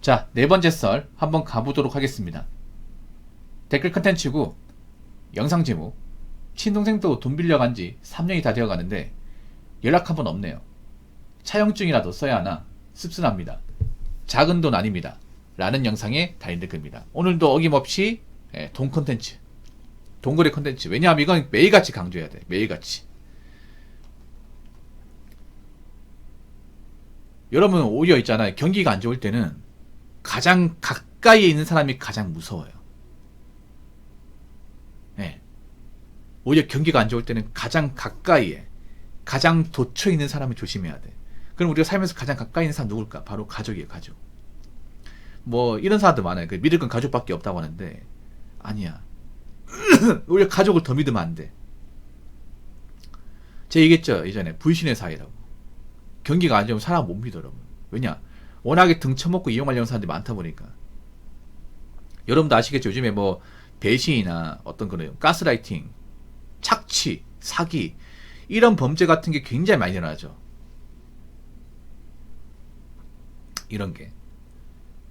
자, 네 번째 썰 한번 가보도록 하겠습니다. 댓글 컨텐츠고 영상 제목. 친동생도 돈 빌려간 지 3년이 다 되어 가는데 연락 한 번 없네요. 차용증이라도 써야 하나 씁쓸합니다. 작은 돈 아닙니다. 라는 영상에 달린 댓글입니다. 오늘도 어김없이 돈 컨텐츠, 돈거래 컨텐츠. 왜냐하면 이건 매일같이 강조해야 돼. 매일같이. 여러분 오히려 있잖아요. 경기가 안 좋을 때는 가장 가까이에 있는 사람이 가장 무서워요. 네. 오히려 경기가 안 좋을 때는 가장 가까이에, 가장 도처에 있는 사람을 조심해야 돼. 그럼 우리가 살면서 가장 가까이 있는 사람 누굴까? 바로 가족이에요. 가족. 뭐 이런 사람도 많아요. 믿을 건 가족밖에 없다고 하는데 아니야. 오히려 가족을 더 믿으면 안 돼. 제가 얘기했죠 예전에. 불신의 사회라고. 경기가 안 좋으면 사람 못 믿어 여러분. 왜냐? 워낙에 등쳐먹고 이용하려는 사람들이 많다 보니까. 여러분도 아시겠죠? 요즘에 뭐 배신이나 어떤 그런 가스라이팅, 착취, 사기 이런 범죄 같은 게 굉장히 많이 일어나죠. 이런 게.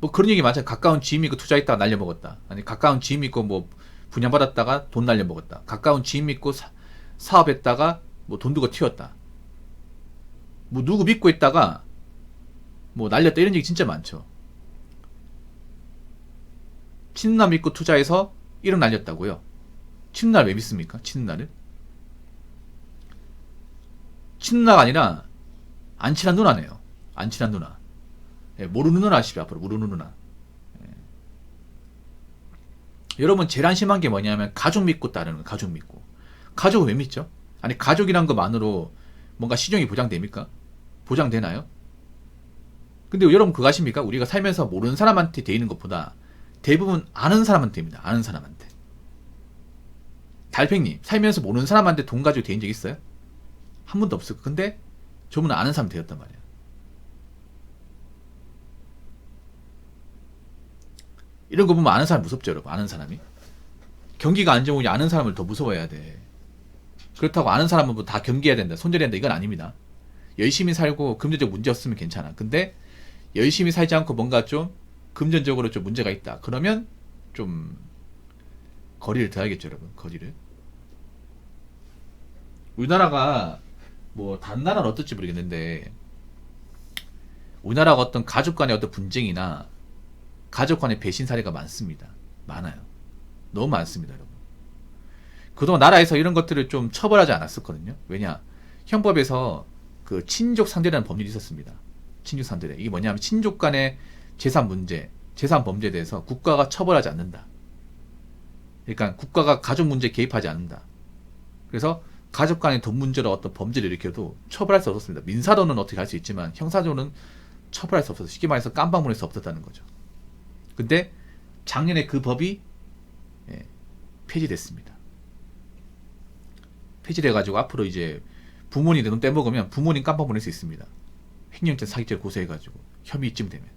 뭐 그런 얘기 많잖아요. 가까운 지인 믿고 투자했다가 날려먹었다. 아니 가까운 지인 믿고 뭐 분양받았다가 돈 날려먹었다. 가까운 지인 믿고 사업했다가 뭐 돈 두고 튀었다. 뭐 누구 믿고 있다가 뭐 날렸다. 이런 얘기 진짜 많죠. 친누나 믿고 투자해서 1억 날렸다고요. 친누나를 왜 믿습니까? 친누나를? 친누나가 아니라 안 친한 누나네요. 안 친한 누나. 모르는 누나 아시죠? 앞으로 모르는 누나. 여러분 제일 안심한 게 뭐냐면 가족 믿고 따르는 거예요. 가족 믿고. 가족을 왜 믿죠? 아니 가족이란 것만으로 뭔가 신용이 보장됩니까? 보장되나요? 근데 여러분 그거 아십니까? 우리가 살면서 모르는 사람한테 대이는 것보다 대부분 아는 사람한테 됩니다. 아는 사람한테. 달팽님 살면서 모르는 사람한테 돈 가지고 대인 적 있어요? 한 번도 없을 거. 근데 저분은 아는 사람 되었단 말이에요. 이런 거 보면 아는 사람 무섭죠 여러분. 아는 사람이. 경기가 안 좋으니 아는 사람을 더 무서워해야 돼. 그렇다고 아는 사람은 뭐 다 경계해야 된다, 손절해야 된다, 이건 아닙니다. 열심히 살고 금전적 문제 없으면 괜찮아. 근데 열심히 살지 않고 뭔가 좀 금전적으로 좀 문제가 있다. 그러면 좀 거리를 둬야겠죠 여러분. 거리를. 우리나라가 뭐 다른 나라는 어떨지 모르겠는데 우리나라가 어떤 가족 간의 어떤 분쟁이나 가족 간의 배신 사례가 많습니다. 많아요. 너무 많습니다 여러분. 그동안 나라에서 이런 것들을 좀 처벌하지 않았었거든요. 왜냐? 형법에서 그 친족 상대라는 법률이 있었습니다. 친족 상대. 이게 뭐냐면 친족 간의 재산 문제, 재산 범죄에 대해서 국가가 처벌하지 않는다. 그러니까 국가가 가족 문제에 개입하지 않는다. 그래서 가족 간의 돈 문제로 어떤 범죄를 일으켜도 처벌할 수 없었습니다. 민사로는 어떻게 할 수 있지만 형사적으로는 처벌할 수 없어서 쉽게 말해서 깜방문할 수 없었다는 거죠. 근데 작년에 그 법이 폐지됐습니다. 폐지돼가지고 앞으로 이제 부모님 내 돈 떼먹으면 부모님 깜빵 보낼 수 있습니다. 횡령죄 사기죄 고소해가지고 혐의쯤 되면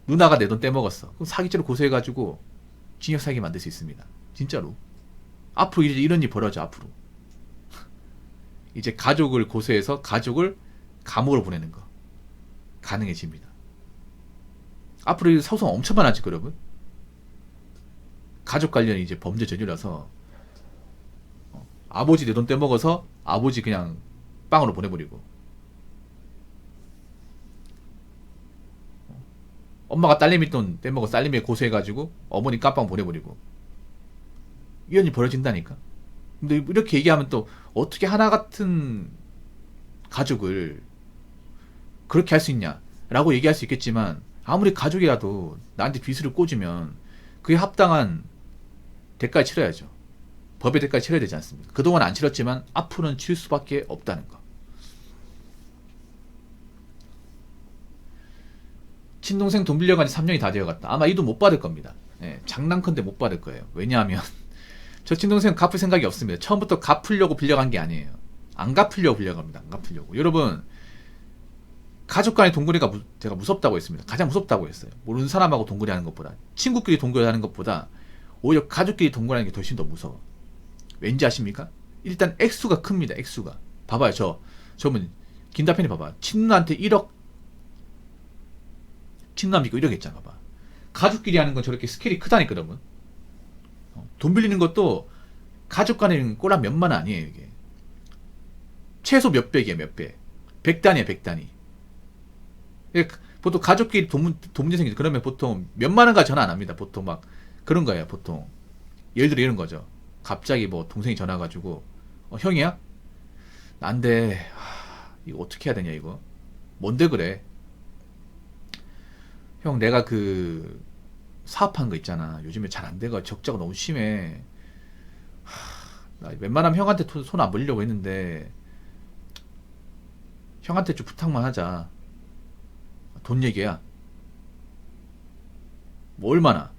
누나가 내 돈 떼먹었어. 그럼 사기죄로 고소해가지고 징역 사기 만들 수 있습니다. 진짜로. 앞으로 이제 이런 일이 벌어져. 앞으로 이제 가족을 고소해서 가족을 감옥으로 보내는 거 가능해집니다. 앞으로 소송 엄청 많아질 거예요 여러분. 가족 관련 이제 범죄 전유라서 아버지 내 돈 떼먹어서 아버지 그냥 빵으로 보내버리고 엄마가 딸내미 돈 떼먹어 딸내미 고소해가지고 어머니 깜빵 보내버리고 이런 일이 벌어진다니까. 근데 이렇게 얘기하면 또 어떻게 하나 같은 가족을 그렇게 할 수 있냐 라고 얘기할 수 있겠지만 아무리 가족이라도 나한테 빚을 꽂으면 그에 합당한 대가를 치러야죠. 법의 대가를 치러야 되지 않습니까? 그동안 안 치렀지만 앞으로는 칠 수밖에 없다는 거. 친동생 돈 빌려간 지 3년이 다 되어갔다. 아마 이 돈 못 받을 겁니다. 장난컨대 못 받을 거예요. 왜냐하면 저 친동생 갚을 생각이 없습니다. 처음부터 갚으려고 빌려간 게 아니에요. 안 갚으려고 빌려갑니다. 안 갚으려고. 여러분 가족 간의 동거래가 제가 무섭다고 했습니다. 가장 무섭다고 했어요. 모르는 사람하고 동거래하는 것보다, 친구끼리 동거래하는 것보다 오히려 가족끼리 동거래하는 게 훨씬 더 무서워. 왠지 아십니까? 일단 액수가 큽니다. 액수가. 봐봐요. 저분 김다편이 봐봐. 친누나한테 1억 친남이고 이러겠잖아. 봐봐. 가족끼리 하는 건 저렇게 스케일이 크다니까, 여러분. 돈 빌리는 것도 가족 간에 꼴랑 몇만 원 아니에요, 이게. 최소 몇 백이야, 몇 백. 100단위야, 100단위. 보통 가족끼리 돈 문제 생기죠. 그러면 보통 몇만 원까지 전화 안 합니다. 보통 막 그런 거예요, 보통. 예를 들어 이런 거죠. 갑자기 뭐 동생이 전화 가지고 형이야? 난데 이거 어떻게 해야 되냐 이거. 뭔데 그래? 형 내가 그 사업한 거 있잖아. 요즘에 잘 안 돼가 적자가 너무 심해. 나 웬만하면 형한테 손 안 벌리려고 했는데 형한테 좀 부탁만 하자. 돈 얘기야. 뭐 얼마나?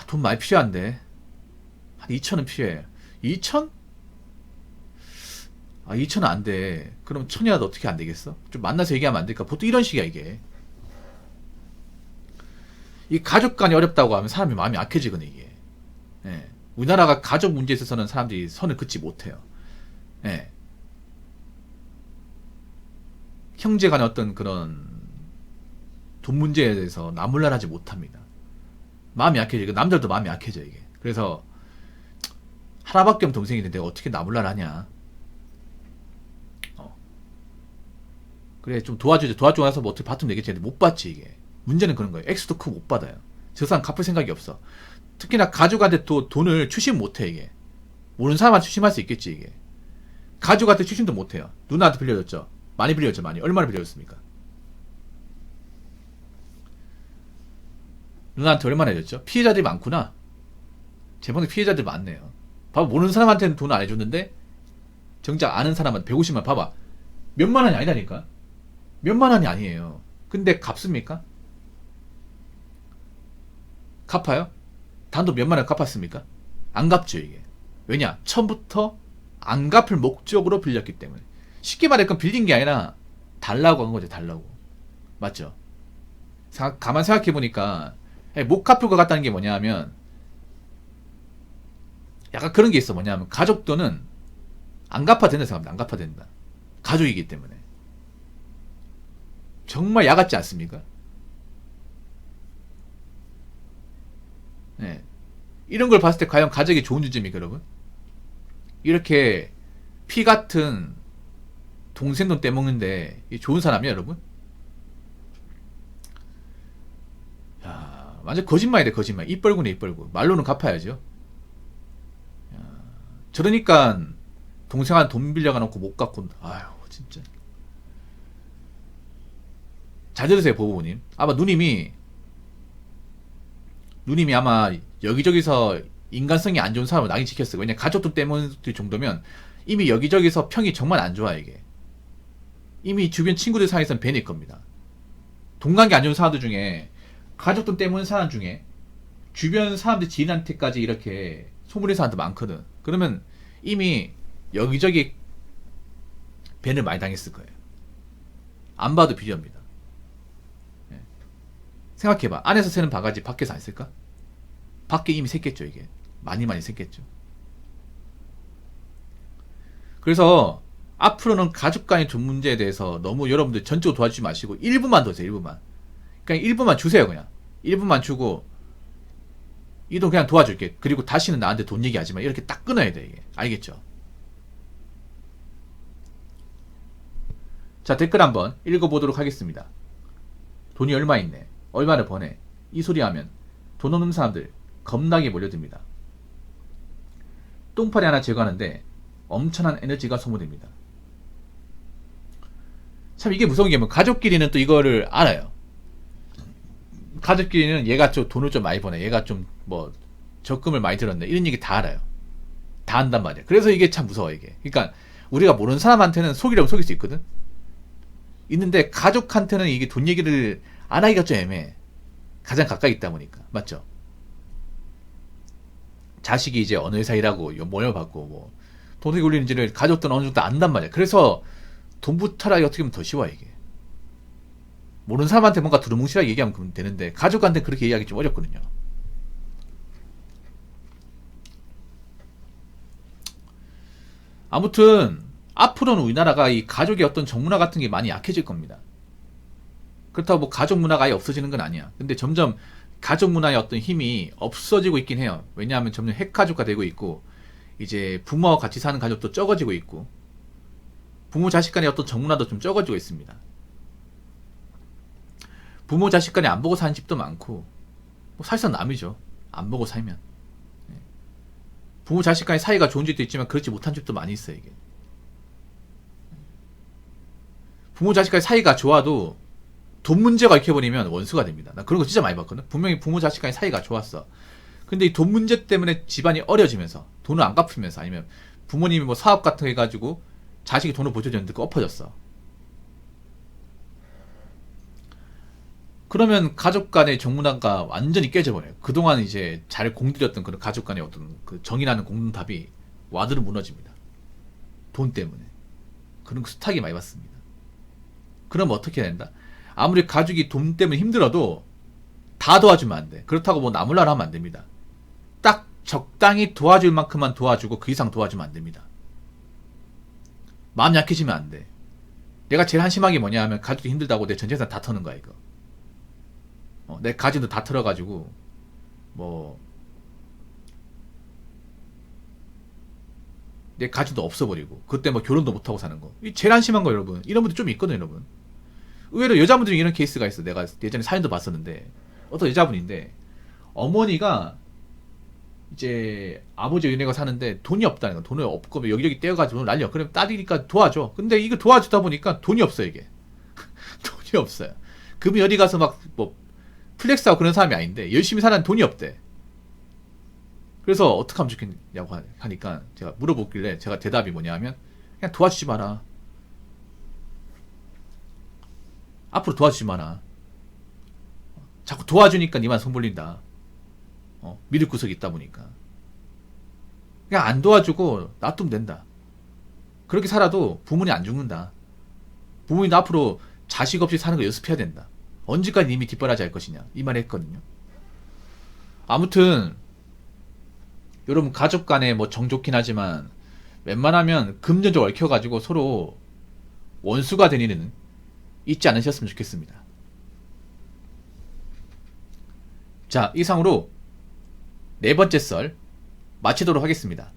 돈 많이 필요한데 한 2천은 필요해. 2천? 2천은 안 돼. 그럼 1,000이라도 어떻게 안 되겠어? 좀 만나서 얘기하면 안 될까? 보통 이런 식이야 이게. 이 가족 간이 어렵다고 하면 사람이 마음이 약해지거든 이게. 예. 우리나라가 가족 문제에 있어서는 사람들이 선을 긋지 못해요. 예. 형제 간의 어떤 그런 돈 문제에 대해서 나몰라라지 못합니다. 마음이 약해지고 남들도 마음이 약해져 이게. 그래서 하나밖에 없는 동생인데 내가 어떻게 나몰라라냐. 그래 좀 도와주지. 도와주고 나서 뭐 어떻게 받으면 되겠지. 근데 못 받지 이게. 문제는 그런 거예요. 액수도 크고 못 받아요. 저 사람 갚을 생각이 없어. 특히나 가족한테 또 돈을 추심 못해 이게. 모르는 사람한테 추심할 수 있겠지 이게. 가족한테 추심도 못해요. 누나한테 빌려줬죠. 많이 빌려줬죠. 많이. 얼마나 빌려줬습니까? 누나한테 얼마나 해줬죠? 피해자들이 많구나. 제 방에 피해자들이 많네요. 봐봐. 모르는 사람한테는 돈 안 해줬는데 정작 아는 사람한테 150만 봐봐. 몇만 원이 아니다니까. 몇만 원이 아니에요. 근데 갚습니까? 갚아요? 단돈 몇만 원 갚았습니까? 안 갚죠 이게. 왜냐? 처음부터 안 갚을 목적으로 빌렸기 때문에. 쉽게 말해 그건 빌린 게 아니라 달라고 한 거죠. 달라고. 맞죠? 가만 생각해보니까 못 갚을 것 같다는 게 뭐냐 하면 약간 그런 게 있어. 뭐냐 하면 가족 돈은 안 갚아도 된다 생각합니다. 안 갚아도 된다. 가족이기 때문에. 정말 야같지 않습니까? 네. 이런 걸 봤을 때 과연 가족이 좋은 주제입니까 여러분? 이렇게 피 같은 동생 돈 떼먹는데 좋은 사람이야 여러분? 야, 완전 거짓말이래 거짓말. 입 벌구네 입 벌구. 말로는 갚아야죠. 야, 저러니까 동생한테 돈 빌려가 놓고 못 갚고. 아유 진짜. 잘 들으세요 보부님. 아마 누님이 아마 여기저기서 인간성이 안 좋은 사람을 낙인 찍혔어요. 왜냐 가족들 때문일 정도면 이미 여기저기서 평이 정말 안 좋아 이게. 이미 주변 친구들 사이에서는 벤일 겁니다. 동관계 안 좋은 사람들 중에 가족들 때문인 사람 중에 주변 사람들 지인한테까지 이렇게 소문의 사람도 많거든. 그러면 이미 여기저기 벤을 많이 당했을 거예요. 안 봐도 비리입니다. 네. 생각해봐. 안에서 새는 바가지 밖에서 안 쓸까? 밖에 이미 샜겠죠 이게. 많이 샜겠죠. 그래서 앞으로는 가족 간의 돈 문제에 대해서 너무 여러분들 전적으로 도와주지 마시고 일부만 도세요. 일부만. 그냥 일부만 주세요. 그냥 일부만 주고 이 돈 그냥 도와줄게. 그리고 다시는 나한테 돈 얘기하지 마. 이렇게 딱 끊어야 돼 이게. 알겠죠? 자 댓글 한번 읽어보도록 하겠습니다. 돈이 얼마 있네. 얼마를 버네. 이 소리 하면 돈 없는 사람들 겁나게 몰려듭니다. 똥파리 하나 제거하는데 엄청난 에너지가 소모됩니다. 참 이게 무서운 게 뭐 가족끼리는 또 이거를 알아요. 가족끼리는 얘가 좀 돈을 좀 많이 버네. 얘가 좀 뭐 적금을 많이 들었네. 이런 얘기 다 알아요. 다 안단 말이야. 그래서 이게 참 무서워 이게. 그러니까 우리가 모르는 사람한테는 속이려면 속일 수 있거든. 있는데 가족한테는 이게 돈 얘기를 안 하기가 좀 애매해. 가장 가까이 있다 보니까. 맞죠? 자식이 이제 어느 회사 일하고 모여받고 뭐 돈이 올리는지를 가족들은 어느 정도 안단 말이야. 그래서 돈부터 하기 어떻게 보면 더 쉬워 이게. 모르는 사람한테 뭔가 두루뭉실하게 얘기하면 되는데 가족한테 그렇게 얘기하기 좀 어렵거든요. 아무튼 앞으로는 우리나라가 이 가족의 어떤 정문화 같은 게 많이 약해질 겁니다. 그렇다고 뭐 가족 문화가 아예 없어지는 건 아니야. 근데 점점 가족 문화의 어떤 힘이 없어지고 있긴 해요. 왜냐하면 점점 핵가족화 되고 있고, 이제 부모와 같이 사는 가족도 적어지고 있고, 부모 자식 간의 어떤 정문화도 좀 적어지고 있습니다. 부모 자식 간에 안 보고 사는 집도 많고, 뭐 사실상 남이죠. 안 보고 살면. 부모 자식 간의 사이가 좋은 집도 있지만 그렇지 못한 집도 많이 있어요, 이게. 부모 자식 간의 사이가 좋아도 돈 문제가 익혀버리면 원수가 됩니다. 나 그런 거 진짜 많이 봤거든. 분명히 부모 자식 간의 사이가 좋았어. 근데 이 돈 문제 때문에 집안이 어려지면서, 돈을 안 갚으면서, 아니면 부모님이 뭐 사업 같은 거 해가지고 자식이 돈을 보태줬는데 그거 엎어졌어. 그러면 가족 간의 정문화가 완전히 깨져버려요. 그동안 이제 잘 공들였던 그런 가족 간의 어떤 그 정이라는 공동탑이 와드로 무너집니다. 돈 때문에. 그런 거 수탁이 많이 받습니다. 그럼 어떻게 해야 된다? 아무리 가족이 돈 때문에 힘들어도 다 도와주면 안 돼. 그렇다고 뭐 나몰라라 하면 안 됩니다. 딱 적당히 도와줄 만큼만 도와주고 그 이상 도와주면 안 됩니다. 마음 약해지면 안 돼. 내가 제일 한심한 게 뭐냐 하면 가족이 힘들다고 내 전 재산 다 터는 거야, 이거. 내 가진도 다 털어가지고 뭐 내 가진도 없어버리고 그때 뭐 결혼도 못하고 사는 거. 이 제일 한심한 거 여러분. 이런 분들 좀 있거든요, 여러분. 의외로 여자분들이 이런 케이스가 있어. 내가 예전에 사연도 봤었는데 어떤 여자분인데 어머니가 이제 아버지 은혜가 사는데 돈이 없다는 거. 돈이 없고 여기저기 떼어가지고 난리야. 그럼 딸이니까 도와줘. 근데 이거 도와주다 보니까 돈이 없어, 이게. 돈이 없어요. 금이 어디 가서 막 뭐 플렉스하고 그런 사람이 아닌데 열심히 사는 돈이 없대. 그래서 어떻게 하면 좋겠냐고 하니까 제가 물어보길래 제가 대답이 뭐냐 하면 그냥 도와주지 마라. 앞으로 도와주지 마라. 자꾸 도와주니까 니만 손 벌린다. 믿을 구석이 있다 보니까. 그냥 안 도와주고 놔두면 된다. 그렇게 살아도 부모님 안 죽는다. 부모님도 앞으로 자식 없이 사는 거 연습해야 된다. 언제까지 님이 뒷바라지 할 것이냐. 이 말 했거든요. 아무튼 여러분 가족 간에 뭐 정 좋긴 하지만 웬만하면 금전적으로 얽혀가지고 서로 원수가 되는 일은 잊지 않으셨으면 좋겠습니다. 자, 이상으로 네 번째 썰 마치도록 하겠습니다.